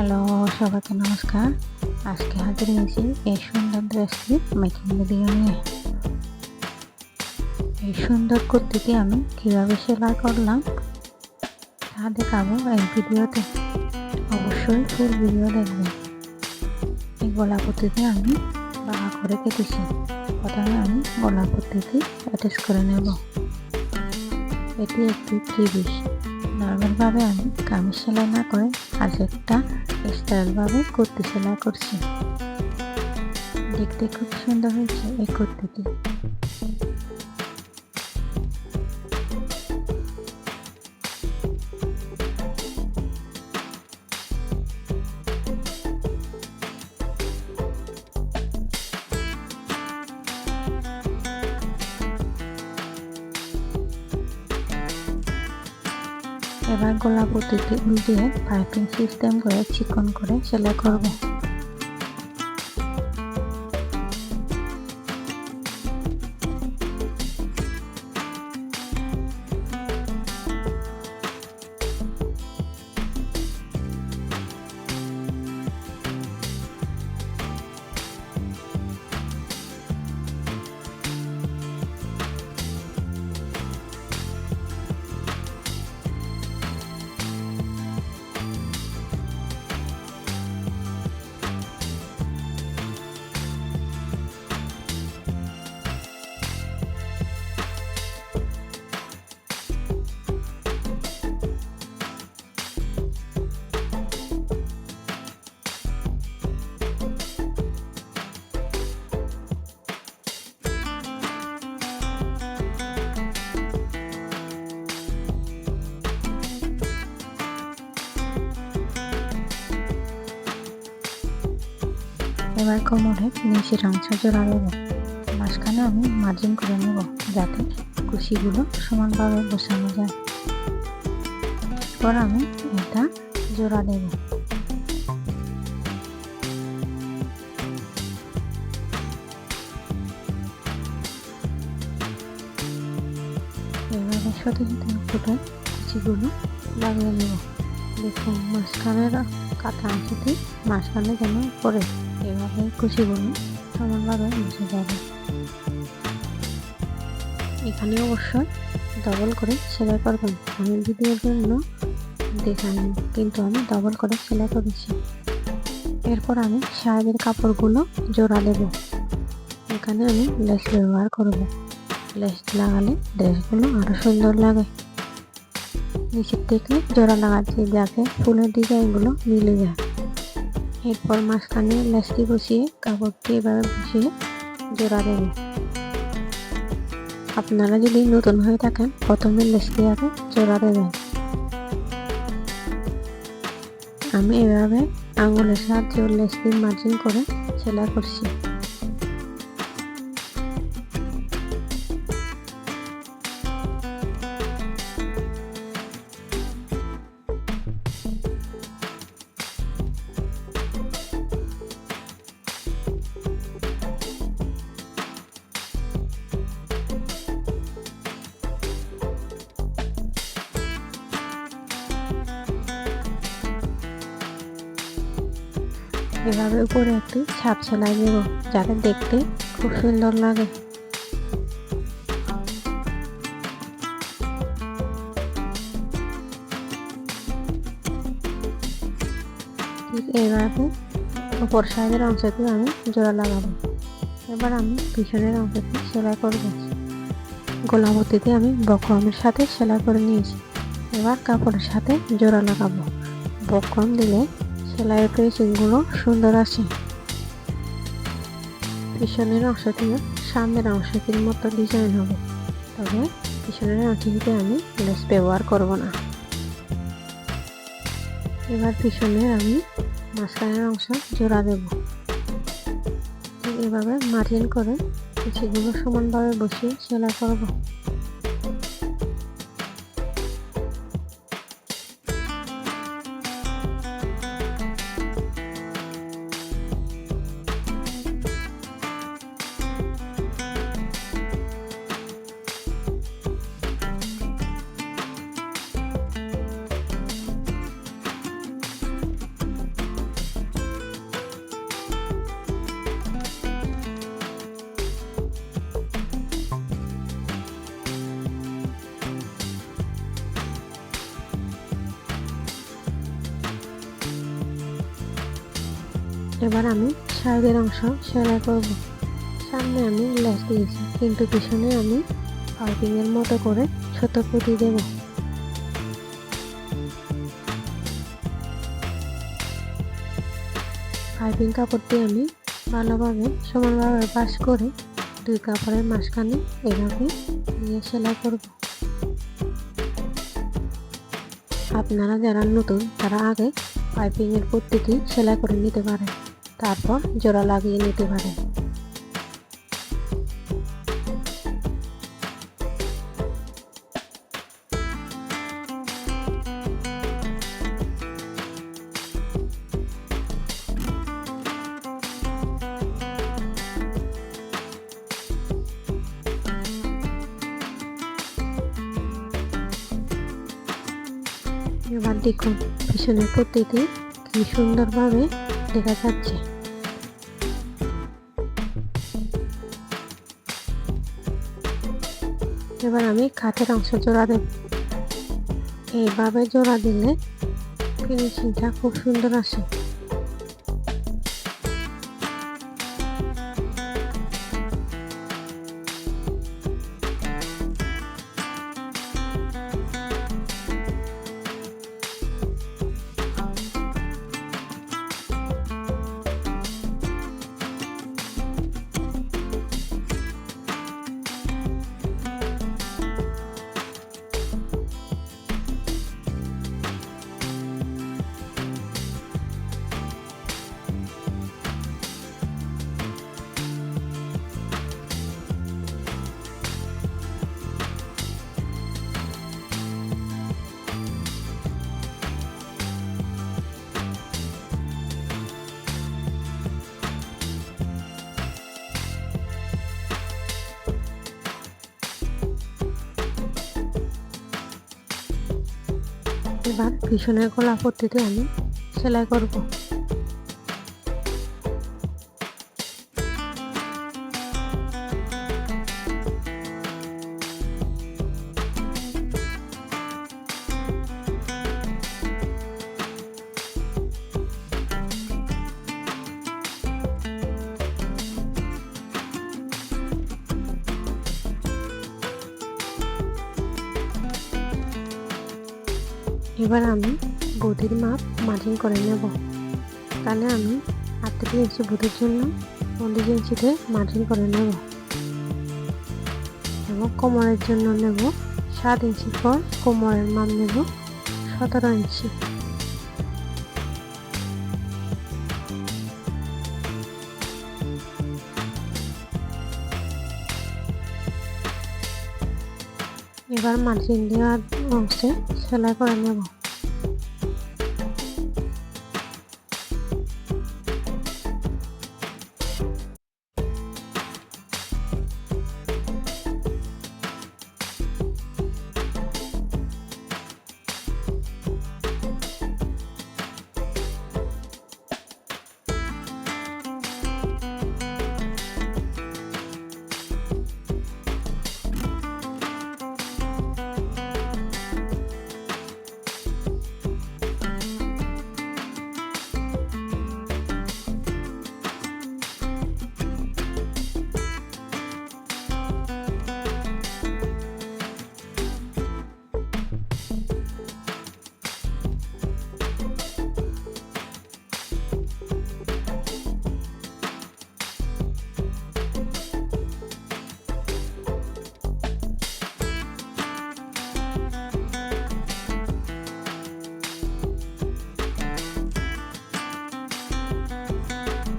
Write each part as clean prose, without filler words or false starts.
Hello, সবাইকে নমস্কার। আজকে হাজির হয়েছি এই সুন্দর ড্রেসটি মেকিং ভিডিও নিয়ে। এই সুন্দর কুর্তিটি আমি কীভাবে সেলাই করলাম তা দেখাবো এই ভিডিওতে। অবশ্যই ফুল ভিডিও দেখবেন। এই গলা কুর্তিটি আমি বাঁকা করে কেটেছি। প্রথমে আমি গলা কুর্তিটি অ্যাটাচ করে নেব। এটি একটি 3/20। নর্মালভাবে আমি কামিজ সেলাই না করে আজ একটা স্টাইলভাবে কুর্তি সেলাই করছি। দেখতে খুব সুন্দর হয়েছে এই কুর্তিটি। এবার গলা পট্টিটি উল্টিয়ে পাইপিং সিস্টেম করে চিকন করে সেলাই করব। এবার কোমরে নিচের অংশ জোড়া দেব। মাঝখানে আমি মার্জিন করে নেব যাতে কুশিগুলো সমানভাবে বসানো যায়। এরপর আমি এটা জোড়া দেব। এভাবে সাথে সাথে কুচিগুলো লাগিয়ে নেব। দেখুন মাঝখানের কাটা অংশটি মাঝখানে যেন পড়ে, এভাবে কুচিগুলো সমানভাবে বসে যাবে। এখানে অবশ্যই ডবল করে সেলাই করবেন। আমি ভিডিওর জন্য দেখাইনি, কিন্তু আমি ডবল করে সেলাই করেছি। এরপর আমি সাইডের কাপড়গুলো জোড়া দেব। এখানে আমি লেস ব্যবহার করব। লেস লাগালে ড্রেসগুলো আরো সুন্দর লাগে। নিচের থেকে জোড়া লাগাচ্ছি যাতে ফুলের ডিজাইনগুলো মিলে যায়। এরপর মাঝখানে লেসটি বসিয়ে কাপড়টি এভাবে বসিয়ে জোড়া দেব। আপনারা যদি নতুন হয়ে থাকেন প্রথমে লেসটি আগে জোড়া দেবেন। আমি এভাবে আঙুলের সাহায্যে লেসটি মার্জিন করে সেলাই করছি। এভাবে উপরে একটি ছাপ সেলাই দেব যাতে দেখতে খুব সুন্দর লাগে। ঠিক এইভাবে উপর সাইডের অংশটি আমি জোড়া লাগাবো। এবার আমি পিছনের অংশটি সেলাই করব। গলা ভর্তিতে আমি বক্রমের সাথে সেলাই করে নিয়েছি। এবার কাপড়ের সাথে জোড়া লাগাবো। বক্রম দিলে সেলাইয়ের ফিনিশিংগুলো সুন্দর আসে। পিছনের অংশটিও সামনের অংশটির মতো ডিজাইন হবে, তবে পিছনের অংশটিতে আমি লেস ব্যবহার করব না। এবার পিছনে আমি মাঝখানের অংশ জোড়া দেব। এভাবে মার্জিন করে কুচিগুলো সমানভাবে বসিয়ে সেলাই করব। এবার আমি সাইডের অংশ সেলাই করব। সামনে আমি লেস দিয়েছি, কিন্তু পিছনে আমি পাইপিং এর মতো করে ছোট পুঁতি দেব। পাইপিং কাপড় দিয়ে আমি ভালোভাবে সমানভাবে ভাঁজ করে দুই কাপড়ের মাঝখানে এভাবে নিয়ে সেলাই করব। আপনারা যারা নতুন তারা আগে পাইপিং এর পদ্ধতি সেলাই করে নিতে পারেন, তারপর জোড়া লাগিয়ে নিতে পারেন। এবার দেখুন পিছনের পদ্ধতি কি সুন্দরভাবে দেখা যাচ্ছে। এবার আমি কাঁধের অংশ জোড়া দেব। এইভাবে জোড়া দিলে ফিনিশিংটা খুব সুন্দর আসে। এবার পিছনের গলা পট্টিতে আমি সেলাই করব। এবার আমি বডির মাপ মার্জিন করে নেব। তাহলে আমি 38 ইঞ্চি বডির জন্য 49 ইঞ্চিতে মার্জিন করে নেব এবং কোমরের জন্য নেব 7 ইঞ্চি পর কোমরের মাপ নেব 17 ইঞ্চি। এবার মার্জিন দেওয়ার অংশে সেলাই করে নেব।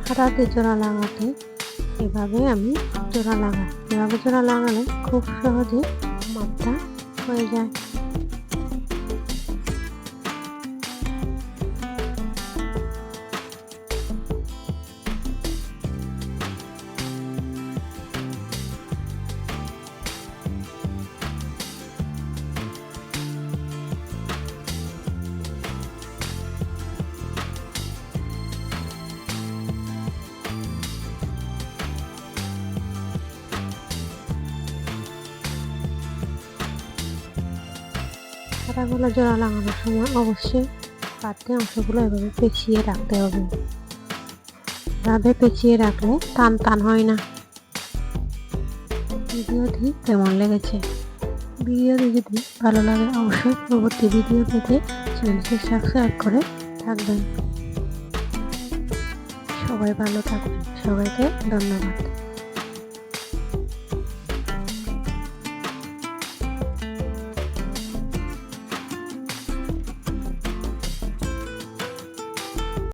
হাতাতে জোড়া লাগাতে এভাবে আমি জোড়া লাগাই। এভাবে জোড়া লাগালে খুব সহজে মাপটা হয়ে যায়। হাতাগুলো জোড়া লাগানোর সময় অবশ্যই পাততে অংশগুলো এভাবে পেঁচিয়ে রাখতে হবে। এভাবে পেঁচিয়ে রাখলে টান টান হয় না। ভিডিওটি কেমন লেগেছে? ভিডিওটি যদি ভালো লাগে অবশ্যই পরবর্তী ভিডিও পেতে চ্যানেলটি সাবস্ক্রাইব করে থাকবেন। সবাই ভালো থাকবেন। সবাইকে ধন্যবাদ।